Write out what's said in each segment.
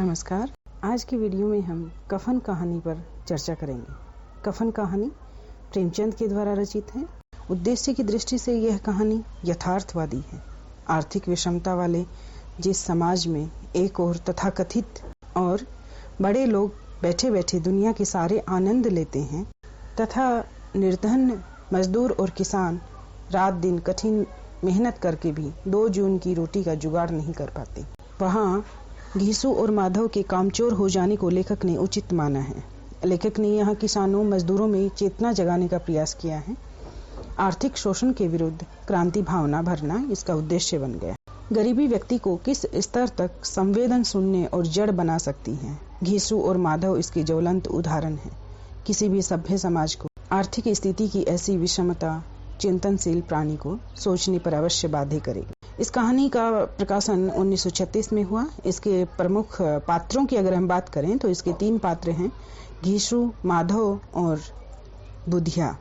नमस्कार। आज की वीडियो में हम कफन कहानी पर चर्चा करेंगे। कफन कहानी प्रेमचंद के द्वारा रचित है। उद्देश्य की दृष्टि से यह कहानी यथार्थवादी है। आर्थिक विषमता वाले जिस समाज में एक और तथाकथित और बड़े लोग बैठे बैठे दुनिया के सारे आनंद लेते हैं तथा निर्धन मजदूर और किसान रात दिन कठिन मेहनत करके भी 2 जून की रोटी का जुगाड़ नहीं कर पाते, वहाँ घीसू और माधव के कामचोर हो जाने को लेखक ने उचित माना है। लेखक ने यहाँ किसानों मजदूरों में चेतना जगाने का प्रयास किया है। आर्थिक शोषण के विरुद्ध क्रांति भावना भरना इसका उद्देश्य बन गया। गरीबी व्यक्ति को किस स्तर तक संवेदन सुनने और जड़ बना सकती है, घीसू और माधव इसके ज्वलंत उदाहरण है। किसी भी सभ्य समाज को आर्थिक स्थिति की ऐसी विषमता चिंतनशील प्राणी को सोचने पर अवश्य बाध्य करेगी। इस कहानी का प्रकाशन 1936 में हुआ। इसके प्रमुख पात्रों की अगर हम बात करें तो इसके 3 पात्र हैं, घीसू, माधव और बुधिया।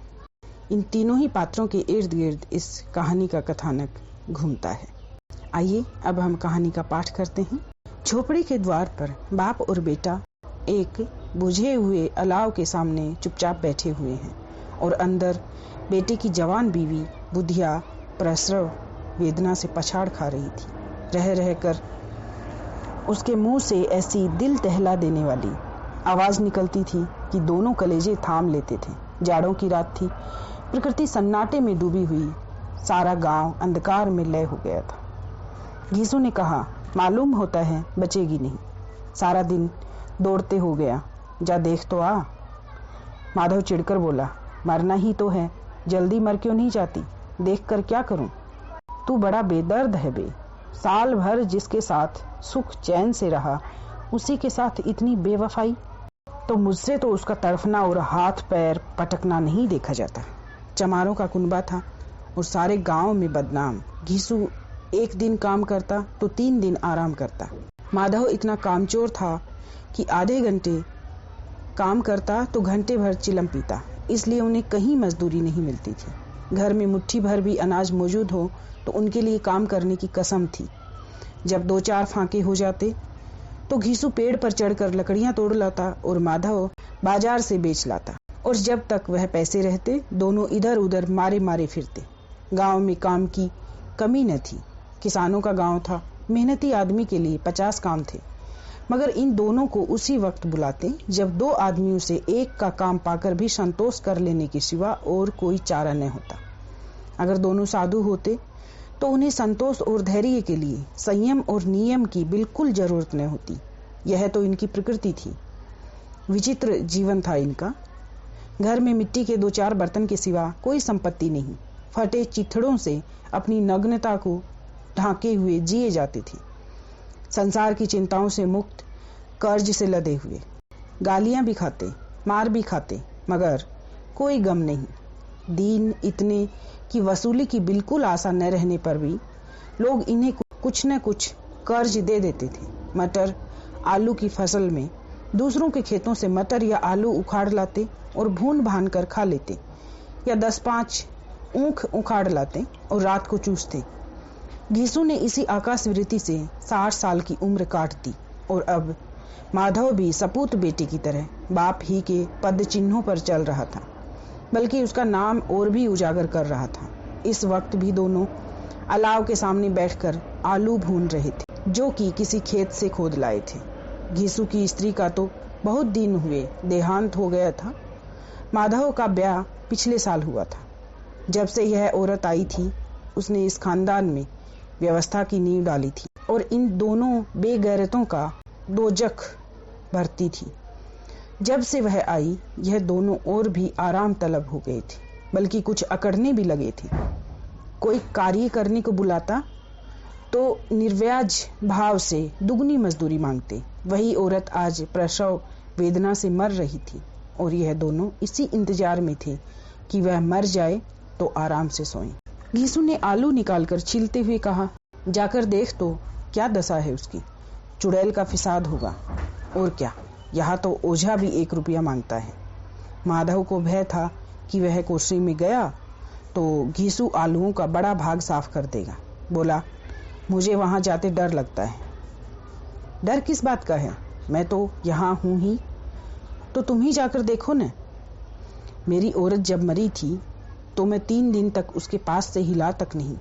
इन तीनों ही पात्रों के इर्द गिर्द इस कहानी का कथानक घूमता है। आइए अब हम कहानी का पाठ करते हैं। झोपड़ी के द्वार पर बाप और बेटा एक बुझे हुए अलाव के सामने चुपचाप बैठे हुए हैं और अंदर बेटे की जवान बीवी बुधिया प्रसव वेदना से पछाड़ खा रही थी। रह रह कर उसके मुंह से ऐसी दिल दहला देने वाली आवाज निकलती थी कि दोनों कलेजे थाम लेते थे। जाड़ों की रात थी, प्रकृति सन्नाटे में डूबी हुई, सारा गांव अंधकार में लय हो गया था। घीसू ने कहा, मालूम होता है बचेगी नहीं, सारा दिन दौड़ते हो गया, जा देख तो आ। माधव चिढ़कर बोला, मरना ही तो है, जल्दी मर क्यों नहीं जाती, देख कर क्या करूं। तू बड़ा बेदर्द है बे, साल भर जिसके साथ सुख चैन से रहा उसी के साथ इतनी बेवफाई। तो मुझसे तो उसका तड़फना और हाथ पैर पटकना नहीं देखा जाता। चमारों का कुनबा था और सारे गांव में बदनाम। घीसू एक दिन काम करता तो 3 दिन आराम करता। माधव इतना कामचोर था कि आधे घंटे काम करता तो घंटे भर चिलम पीता, इसलिए उन्हें कहीं मजदूरी नहीं मिलती थी। घर में मुट्ठी भर भी अनाज मौजूद हो तो उनके लिए काम करने की कसम थी। जब 2-4 फांके हो जाते तो घीसू पेड़ पर चढ़कर लकड़ियां तोड़ लाता और माधव बाजार से बेच लाता, और जब तक वह पैसे रहते दोनों इधर उधर मारे मारे फिरते। गांव में काम की कमी न थी। किसानों का गांव था, मेहनती आदमी के लिए 50 काम थे, मगर इन दोनों को उसी वक्त बुलाते जब 2 आदमियों से एक का काम पाकर भी संतोष कर लेने के सिवा और कोई चारा न होता। अगर दोनों साधु होते तो उन्हें संतोष और धैर्य के लिए संयम और नियम की बिल्कुल जरूरत न होती। यह तो इनकी प्रकृति थी। विचित्र जीवन था इनका। घर में मिट्टी के 2-4 बर्तन के सिवा कोई संपत्ति नहीं। फटे चिथड़ों से अपनी नग्नता को ढांके हुए जिए जाते थे। संसार की चिंताओं से मुक्त, कर्ज से लदे हुए, गालियां भी खाते, मार भी खाते, मगर कोई गम नहीं। दीन इतने कि वसूली की बिल्कुल आशा न रहने पर भी लोग इन्हें कुछ न कुछ कर्ज दे देते थे। मटर आलू की फसल में दूसरों के खेतों से मटर या आलू उखाड़ लाते और भून भान कर खा लेते, या 10-5 ऊख उखाड़ लाते और रात को चूसते। घीसू ने इसी आकाशवृत्ति से 60 साल की उम्र काट दी और अब माधव भी सपूत बेटे की तरह बाप ही के पद चिन्हों पर चल रहा था, बल्कि उसका नाम और भी उजागर कर रहा था। इस वक्त भी दोनों अलाव के सामने बैठकर आलू भून रहे थे, जो कि किसी खेत से खोद लाए थे। घीसू की स्त्री का तो बहुत दिन हुए देहांत हो गया था। माधव का ब्याह पिछले साल हुआ था। जब से यह औरत आई थी उसने इस खानदान में व्यवस्था की नींव डाली थी और इन दोनों बेगैरतों का दोजख भरती थी। जब से वह आई यह दोनों और भी आराम तलब हो गए थे, बल्कि कुछ अकड़ने भी लगे थे। कोई कार्य करने को बुलाता तो निर्व्याज भाव से दुगनी मजदूरी मांगते। वही औरत आज प्रसव वेदना से मर रही थी और यह दोनों इसी इंतजार में थे कि वह मर जाए तो आराम से सोएं। घीसू ने आलू निकालकर छीलते हुए कहा, जाकर देख तो क्या दशा है उसकी, चुड़ैल का फिसाद होगा। और क्या, यहाँ तो ओझा भी 1 रुपया मांगता है। माधव को भय था कि वह कोठरी में गया तो घीसू आलूओं का बड़ा भाग साफ कर देगा। बोला, मुझे वहां जाते डर लगता है। डर किस बात का है? मैं तो यहाँ हूँ ही, तो तुम ही जाकर देखो न। मेरी औरत जब मरी थी तो मैं 3 दिन तक उसके पास से हिला तक नहीं,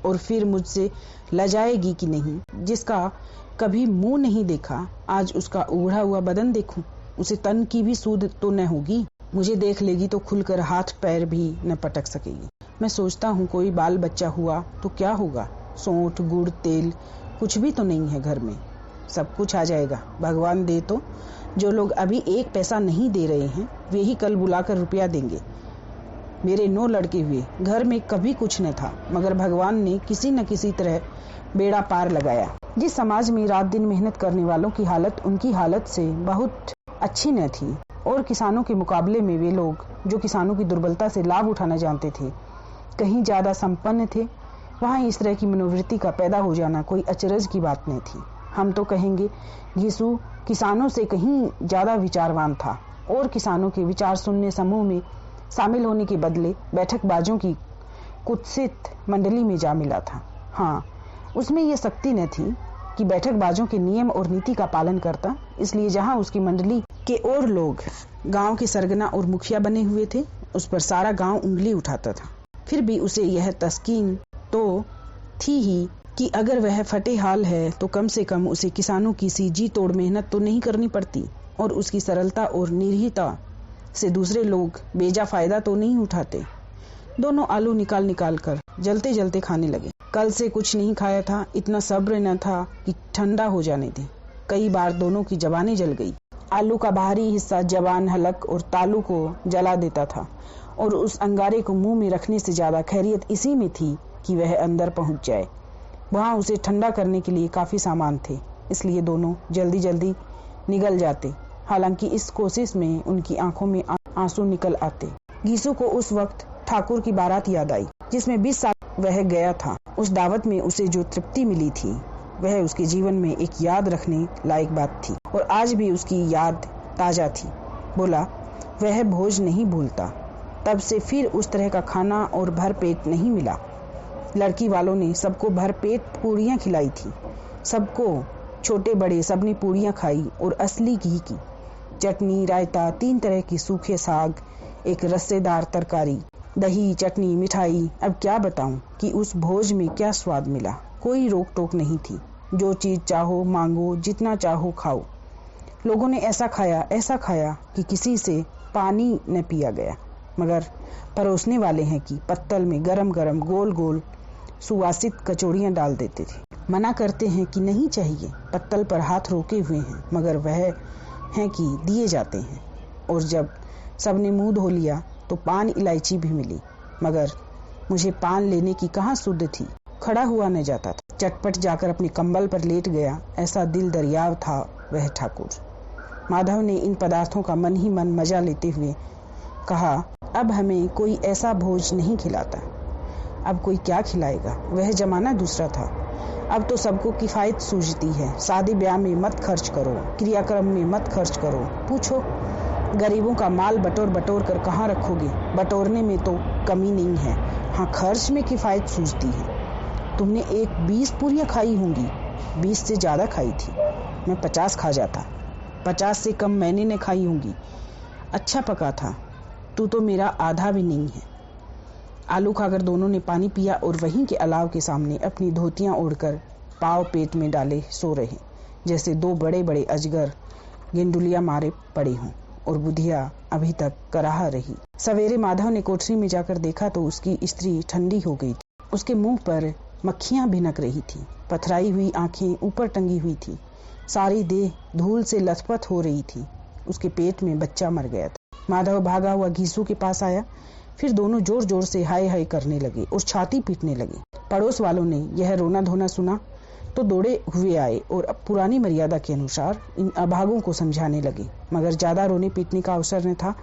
और फिर मुझसे लजाएगी कि नहीं, जिसका कभी मुंह नहीं देखा, आज उसका उघड़ा हुआ बदन देखूं, उसे तन की भी सूध तो न होगी। मुझे देख लेगी तो खुलकर हाथ पैर भी न पटक सकेगी। मैं सोचता हूँ कोई बाल बच्चा हुआ तो क्या होगा, सौंठ गुड़ तेल कुछ भी तो नहीं है घर में, सब कुछ आ जाएगा, भगवान दे तो। जो लोग अभी 1 पैसा नहीं दे रहे हैं वे ही कल बुलाकर रुपया देंगे। मेरे 9 लड़के हुए, घर में कभी कुछ न था, मगर भगवान ने किसी न किसी तरह बेड़ा पार लगाया। जिस समाज में रात दिन मेहनत करने वालों की हालत उनकी हालत से बहुत अच्छी न थी, और किसानों के मुकाबले में वे लोग जो किसानों की दुर्बलता से लाभ उठाना जानते थे कहीं ज्यादा संपन्न थे, वहाँ इस तरह की मनोवृत्ति का पैदा हो जाना कोई अचरज की बात नहीं थी। हम तो कहेंगे घिसू किसानों से कहीं ज्यादा विचारवान था, और किसानों के विचार सुनने समूह में शामिल होने के बदले बैठकबाजों की कुत्सित मंडली में जा मिला था। हाँ, उसमें यह शक्ति न थी कि बैठकबाजों के नियम और नीति का पालन करता, इसलिए जहाँ उसकी मंडली के और लोग गांव के सरगना और मुखिया बने हुए थे, उस पर सारा गांव उंगली उठाता था। फिर भी उसे यह तस्कीन तो थी ही कि अगर वह फटे हाल है तो कम से कम उसे किसानों की सी जी तोड़ मेहनत तो नहीं करनी पड़ती, और उसकी सरलता और निर्भीकता से दूसरे लोग बेजा फायदा तो नहीं उठाते। दोनों आलू निकाल निकाल कर जलते जलते खाने लगे। कल से कुछ नहीं खाया था, इतना सब्र न था कि ठंडा हो जाने दे। कई बार दोनों की जबानें जल गई। आलू का बाहरी हिस्सा जबान, हलक और तालू को जला देता था, और उस अंगारे को मुंह में रखने से ज्यादा खैरियत इसी में थी कि वह अंदर पहुंच जाए। वहां उसे ठंडा करने के लिए काफी सामान थे, इसलिए दोनों जल्दी जल्दी निगल जाते। हालांकि इस कोशिश में उनकी आंखों में आंसू निकल आते। घीसू को उस वक्त ठाकुर की बारात याद आई, जिसमें 20 साल वह गया था। उस दावत में उसे जो तृप्ति मिली थी वह उसके जीवन में एक याद रखने लायक बात थी, और आज भी उसकी याद ताजा थी। बोला, वह भोज नहीं भूलता। तब से फिर उस तरह का खाना और भर पेट नहीं मिला। लड़की वालों ने सबको भर पेट पूड़ियाँ खिलाई थी। सबको, छोटे बड़े, सबने पूड़ियाँ खाई, और असली घी की चटनी, रायता, 3 तरह की सूखे साग, एक रस्सेदार तरकारी, दही, चटनी, मिठाई। अब क्या बताऊं कि उस भोज में क्या स्वाद मिला। कोई रोक टोक नहीं थी, जो चीज चाहो मांगो, जितना चाहो खाओ। लोगों ने ऐसा खाया कि किसी से पानी न पिया गया, मगर परोसने वाले हैं कि पत्तल में गरम गरम गोल गोल सुवासित कचौड़ियां डाल देते थे। मना करते हैं कि नहीं चाहिए, पत्तल पर हाथ रोके हुए हैं, मगर वह हैं कि दिए जाते हैं। और जब सबने मुंह धो लिया तो पान इलायची भी मिली, मगर मुझे पान लेने की कहाँ सुध थी। खड़ा हुआ न जाता था, चटपट जाकर अपने कंबल पर लेट गया। ऐसा दिल दरियाव था वह ठाकुर। माधव ने इन पदार्थों का मन ही मन मजा लेते हुए कहा, अब हमें कोई ऐसा भोज नहीं खिलाता। अब कोई क्या खिलाएगा, वह जमाना दूसरा था। अब तो सबको किफायत सूझती है। शादी ब्याह में मत खर्च करो, क्रियाक्रम में मत खर्च करो। पूछो, गरीबों का माल बटोर कर कहाँ रखोगे? बटोरने में तो कमी नहीं है, हाँ खर्च में किफायत सूझती है। तुमने 20 पूरियां खाई होंगी। 20 से ज्यादा खाई थी। मैं 50 खा जाता। 50 से कम मैंने न खाई होंगी। अच्छा पका था। तू तो मेरा आधा भी नहीं है। आलू खाकर दोनों ने पानी पिया, और वहीं के अलाव के सामने अपनी धोतियां ओढ़कर पाव पेट में डाले सो रहे, जैसे 2 बड़े बड़े अजगर गेंडुलिया मारे पड़े हों, और बुधिया अभी तक कराह रही। सवेरे माधव ने कोठरी में जाकर देखा तो उसकी स्त्री ठंडी हो गई थी। उसके मुंह पर मक्खियां भिनक रही थी, पथराई हुई आंखें ऊपर टंगी हुई थी, सारी देह धूल से लथपथ हो रही थी। उसके पेट में बच्चा मर गया था। माधव भागा हुआ घीसू के पास आया। फिर दोनों जोर जोर से हाय हाय करने लगे और छाती पीटने लगे। पड़ोस वालों ने यह रोना धोना सुना तो दौड़े हुए आए और पुरानी मर्यादा के अनुसार इन अभागों को समझाने लगे, मगर ज्यादा रोने पीटने का अवसर न था।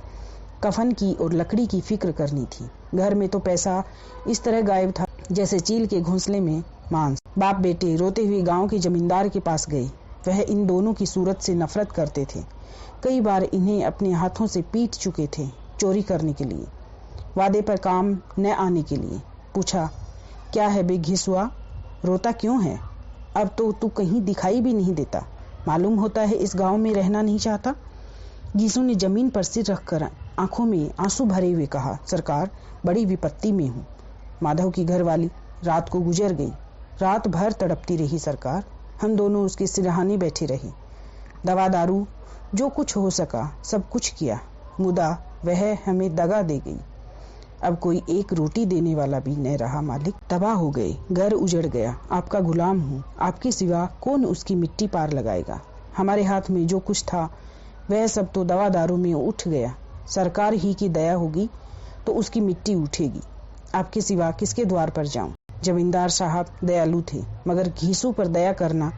कफन की और लकड़ी की फिक्र करनी थी। घर में तो पैसा इस तरह गायब था जैसे चील के घोंसले में मांस। बाप बेटे रोते हुए गांव के जमींदार के पास गए। वह इन दोनों की सूरत से नफरत करते थे। कई बार इन्हें अपने हाथों से पीट चुके थे चोरी करने के लिए, वादे पर काम न आने के लिए। पूछा, क्या है बे घिसुआ, रोता क्यों है? अब तो तू कहीं दिखाई भी नहीं देता। मालूम होता है इस गांव में रहना नहीं चाहता। घीसू ने जमीन पर सिर रखकर आंखों में आंसू भरे हुए कहा, सरकार बड़ी विपत्ति में हूँ। माधव की घरवाली रात को गुजर गई। रात भर तड़पती रही सरकार। हम दोनों उसके सिरहाने बैठे रहे। दवा दारू जो कुछ हो सका सब कुछ किया, मुदा वह हमें दगा दे गई। अब कोई एक रोटी देने वाला भी न रहा मालिक। तबाह हो गए, घर उजड़ गया। आपका गुलाम हूँ, आपके सिवा कौन उसकी मिट्टी पार लगाएगा। हमारे हाथ में जो कुछ था वह सब तो दवा दारू में उठ गया। सरकार ही की दया होगी तो उसकी मिट्टी उठेगी। आपके सिवा किसके द्वार पर जाऊं। जमींदार साहब दयालु थे, मगर घीसू पर दया करना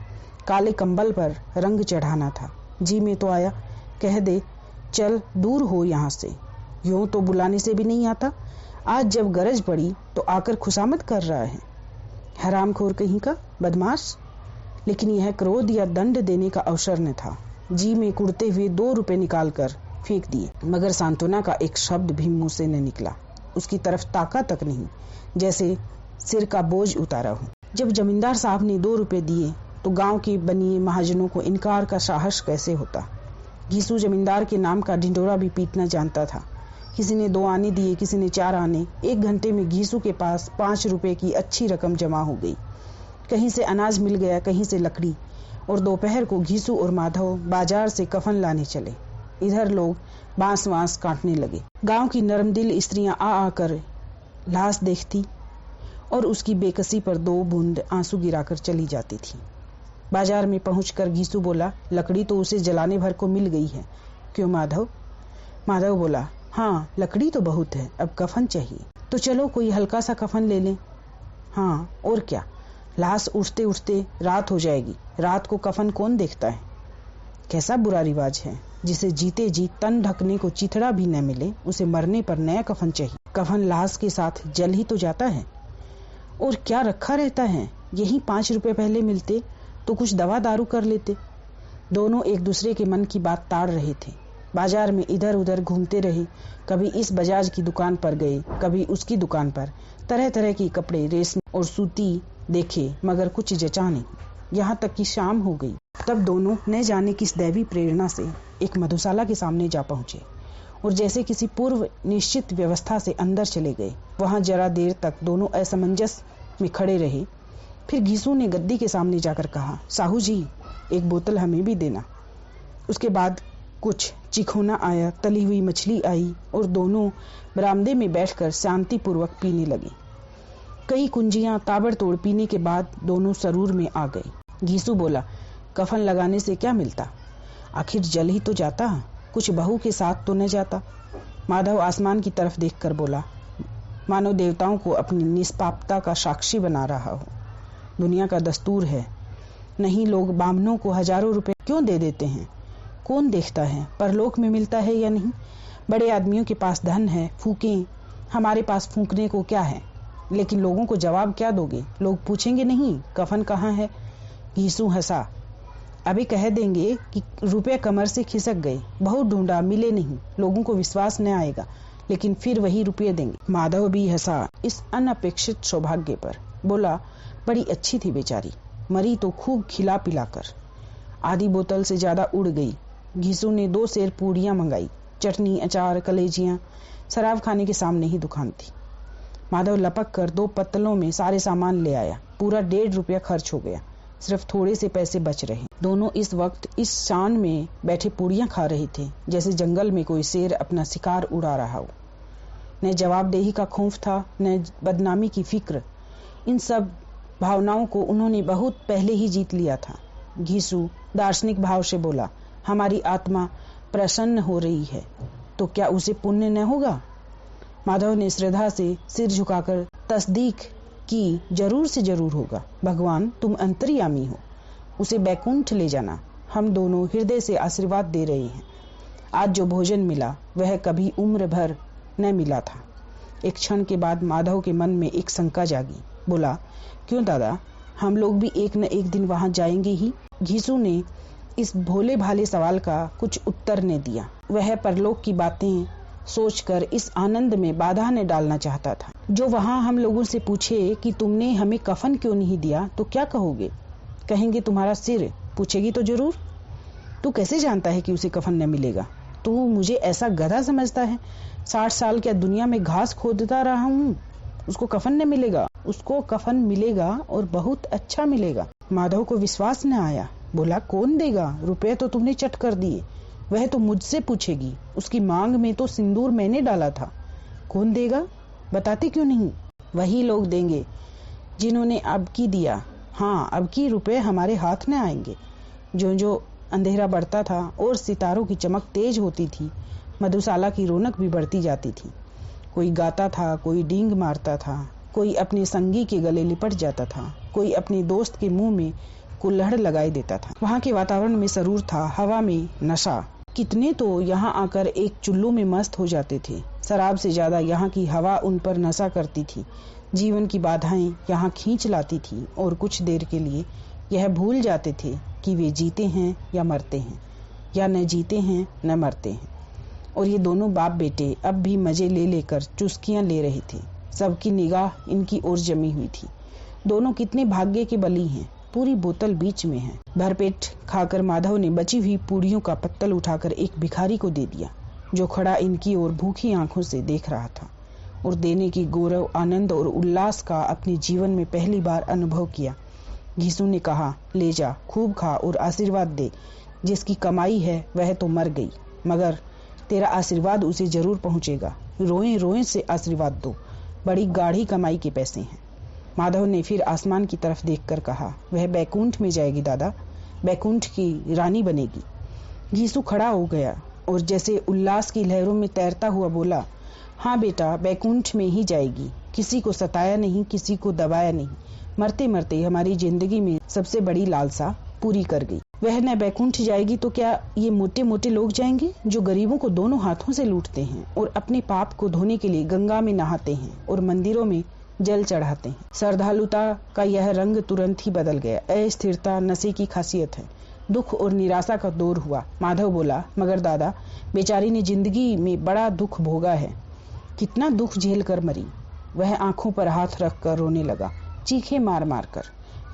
काले कंबल पर रंग चढ़ाना था। जी में तो आया, कह दे चल दूर हो यहाँ से। यूं तो बुलाने से भी नहीं आता, आज जब गरज पड़ी तो आकर खुशामद कर रहा है। हरामखोर कहीं का बदमाश। लेकिन यह क्रोध या दंड देने का अवसर न था। जी में कुड़ते हुए 2 रुपए निकाल कर फेंक दिए, मगर सांत्वना का एक शब्द भी मुंह से न निकला। उसकी तरफ ताका तक नहीं, जैसे सिर का बोझ उतारा हो। जब जमींदार साहब ने 2 रुपए दिए तो गांव के बनिए महाजनों को इनकार का साहस कैसे होता। घीसू जमींदार के नाम का ढिंडोरा भी पीटना जानता था। किसी ने 2 आने दिए, किसी ने 4 आने। 1 घंटे में घीसू के पास 5 रुपए की अच्छी रकम जमा हो गई। कहीं से अनाज मिल गया, कहीं से लकड़ी। और दोपहर को घीसू और माधव बाजार से कफन लाने चले। इधर लोग बांस वांस काटने लगे। गांव की नरमदिल स्त्रियां आ आकर लाश देखती और उसकी बेकसी पर 2 बूंद आंसू गिराकर चली जाती थी। बाजार में पहुंचकर घीसू बोला, लकड़ी तो उसे जलाने भर को मिल गई है। क्यों माधव? माधव बोला, हाँ लकड़ी तो बहुत है, अब कफन चाहिए। तो चलो कोई हल्का सा कफन ले लें। हाँ और क्या, लाश उठते उठते रात हो जाएगी। रात को कफन कौन देखता है। कैसा बुरा रिवाज है, जिसे जीते जी तन ढकने को चिथड़ा भी न मिले उसे मरने पर नया कफन चाहिए। कफन लाश के साथ जल ही तो जाता है और क्या रखा रहता है। यही 5 रुपए पहले मिलते तो कुछ दवा दारू कर लेते। दोनों एक दूसरे के मन की बात ताड़ रहे थे। बाजार में इधर उधर घूमते रहे। कभी इस बजाज की दुकान पर गए, कभी उसकी दुकान पर। तरह तरह के कपड़े, रेशमी और सूती देखे, मगर कुछ जचा नहीं। यहाँ तक कि शाम हो गई। तब दोनों न जाने किस दैवी प्रेरणा से एक मधुशाला के सामने जा पहुंचे और जैसे किसी पूर्व निश्चित व्यवस्था से अंदर चले गए। वहां जरा देर तक दोनों असमंजस में खड़े रहे। फिर घीसू ने गद्दी के सामने जाकर कहा, साहू जी 1 बोतल हमें भी देना। उसके बाद कुछ चिखोना आया, तली हुई मछली आई और दोनों बरामदे में बैठकर शांतिपूर्वक पीने लगे। कई कुंजियां ताबड़तोड़ पीने के बाद दोनों सरूर में आ गए। घीसू बोला, कफन लगाने से क्या मिलता, आखिर जल ही तो जाता, कुछ बहू के साथ तो न जाता। माधव आसमान की तरफ देखकर बोला, मानव देवताओं को अपनी निष्पापता का साक्षी बना रहा हो। दुनिया का दस्तूर है, नहीं लोग बामनों को हजारों रुपए क्यों दे देते हैं। कौन देखता है परलोक में मिलता है या नहीं। बड़े आदमियों के पास धन है, फूकें, हमारे पास फूकने को क्या है। लेकिन लोगों को जवाब क्या दोगे। लोग पूछेंगे नहीं कफन कहाँ है। घीसू हंसा, अभी कह देंगे कि रुपए कमर से खिसक गए, बहुत ढूंढा मिले नहीं, लोगों को विश्वास न आएगा, लेकिन फिर वही रुपये देंगे। माधव भी हंसा इस अनपेक्षित सौभाग्य पर। बोला, बड़ी अच्छी थी बेचारी, मरी तो खूब खिला पिलाकर। आधी बोतल से ज्यादा उड़ गई। घीसू ने 2 सेर पूड़ियां मंगाई, चटनी, अचार, कलेजियां। शराब खाने के सामने ही दुकान थी। माधव लपक कर 2 पत्तलों में सारे सामान ले आया। पूरा 1.5 रुपया खर्च हो गया, सिर्फ थोड़े से पैसे बच रहे। दोनों इस वक्त इस शान में बैठे पूड़ियां खा रहे थे जैसे जंगल में कोई शेर अपना शिकार उड़ा रहा हो। न जवाबदेही का खौफ था, न बदनामी की फिक्र। इन सब भावनाओं को उन्होंने बहुत पहले ही जीत लिया था। घीसू दार्शनिक भाव से बोला, हमारी आत्मा प्रसन्न हो रही है तो क्या उसे पुण्य न होगा। माधव ने श्रद्धा से सिर झुकाकर तस्दीक की, जरूर से जरूर होगा। भगवान तुम अंतर्यामी हो, उसे बैकुंठ ले जाना। हम दोनों हृदय से आशीर्वाद दे रहे हैं। आज जो भोजन मिला वह कभी उम्र भर न मिला था। एक क्षण के बाद माधव के मन में एक शंका जागी। बोला, क्यों दादा, हम लोग भी एक न एक दिन वहां जाएंगे ही। घीसू ने इस भोले भाले सवाल का कुछ उत्तर न दिया। वह परलोक की बातें सोचकर इस आनंद में बाधा न डालना चाहता था। जो वहां हम लोगों से पूछे कि तुमने हमें कफन क्यों नहीं दिया तो क्या कहोगे। कहेंगे तुम्हारा सिर। पूछेगी तो जरूर, तू कैसे जानता है कि उसे कफन न मिलेगा? तू मुझे ऐसा गधा समझता है? 60 साल क्या दुनिया में घास खोदता रहा हूँ, उसको कफन न मिलेगा? उसको कफन मिलेगा और बहुत अच्छा मिलेगा। माधव को विश्वास न आया, बोला कौन देगा? रुपए तो तुमने चट कर दिए, वह तो मुझसे पूछेगी। उसकी मांग में तो सिंदूर मैंने डाला था। कौन देगा? बताते क्यों नहीं? वही लोग देंगे जिन्होंने अब की दिया। हाँ, अब की रुपए हमारे हाथ न आएंगे। जो अंधेरा बढ़ता था और सितारों की चमक तेज होती थी, मधुशाला की रौनक भी बढ़ती जाती थी। कोई गाता था, कोई डींग मारता था, कोई अपने संगी के गले लिपट जाता था, कोई अपने दोस्त के मुंह में कुल्हड़ लगाए देता था। वहाँ के वातावरण में सरूर था, हवा में नशा। कितने तो यहाँ आकर एक चुल्लू में मस्त हो जाते थे। शराब से ज्यादा यहाँ की हवा उन पर नशा करती थी। जीवन की बाधाएं यहाँ खींच लाती थी और कुछ देर के लिए यह भूल जाते थे कि वे जीते हैं या मरते हैं, या न जीते हैं न मरते हैं। और ये दोनों बाप बेटे अब भी मजे ले लेकर चुस्कियां ले रहे थे। सबकी निगाह इनकी ओर जमी हुई थी। दोनों कितने भाग्य के बली हैं। पूरी बोतल बीच में है। भरपेट खाकर माधव ने बची हुई पूड़ियों का पत्तल उठाकर एक भिखारी को दे दिया, जो खड़ा इनकी ओर भूखी आंखों से देख रहा था और देने की गौरव, आनंद और उल्लास का अपने जीवन में पहली बार अनुभव किया। घीसू ने कहा, ले जा, खूब खा और आशीर्वाद दे। जिसकी कमाई है वह तो मर गई, मगर तेरा आशीर्वाद उसे जरूर पहुंचेगा। रोए रोए से आशीर्वाद दो, बड़ी गाढ़ी कमाई के पैसे हैं। माधव ने फिर आसमान की तरफ देखकर कहा, वह बैकुंठ में जाएगी दादा, बैकुंठ की रानी बनेगी। घीसू खड़ा हो गया और जैसे उल्लास की लहरों में तैरता हुआ बोला, हाँ बेटा, बैकुंठ में ही जाएगी। किसी को सताया नहीं, किसी को दबाया नहीं। मरते मरते हमारी जिंदगी में सबसे बड़ी लालसा पूरी कर गई। वह न बैकुंठ जाएगी तो क्या ये मोटे मोटे लोग जाएंगे, जो गरीबों को दोनों हाथों से लूटते हैं और अपने पाप को धोने के लिए गंगा में नहाते हैं और मंदिरों में जल चढ़ाते हैं। श्रद्धालुता का यह रंग तुरंत ही बदल गया। अस्थिरता नशे की खासियत है। दुख और निराशा का दौर हुआ। माधव बोला, मगर दादा, बेचारी ने जिंदगी में बड़ा दुख भोगा है, कितना दुख झेल कर मरी। वह आंखों पर हाथ रख कर रोने लगा, चीखे मार मार कर।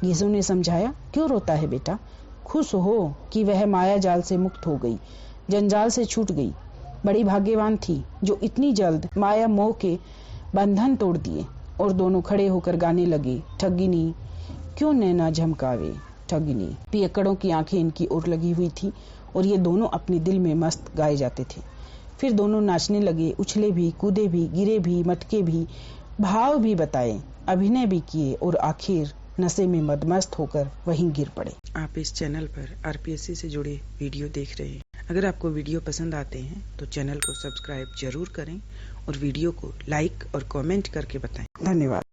घीसू ने समझाया, क्यों रोता है बेटा? खुश हो कि वह माया जाल से मुक्त हो गई, जंजाल से छूट गई। बड़ी भाग्यवान थी जो इतनी जल्द माया मोह के बंधन तोड़ दिए। और दोनों खड़े होकर गाने लगे, ठगिनी क्यों नैना झमकावे, ठगिनी। पियक्कड़ों की आंखें इनकी ओर लगी हुई थी और ये दोनों अपने दिल में मस्त गाए जाते थे। फिर दोनों नाचने लगे, उछले भी, कूदे भी, गिरे भी, मटके भी, भाव भी बताए, अभिनय भी किए और आखिर नशे में मदमस्त होकर वहीं गिर पड़े। आप इस चैनल पर आरपीएससी से जुड़े वीडियो देख रहे हैं। अगर आपको वीडियो पसंद आते हैं तो चैनल को सब्सक्राइब जरूर करें और वीडियो को लाइक और कमेंट करके बताएं। धन्यवाद।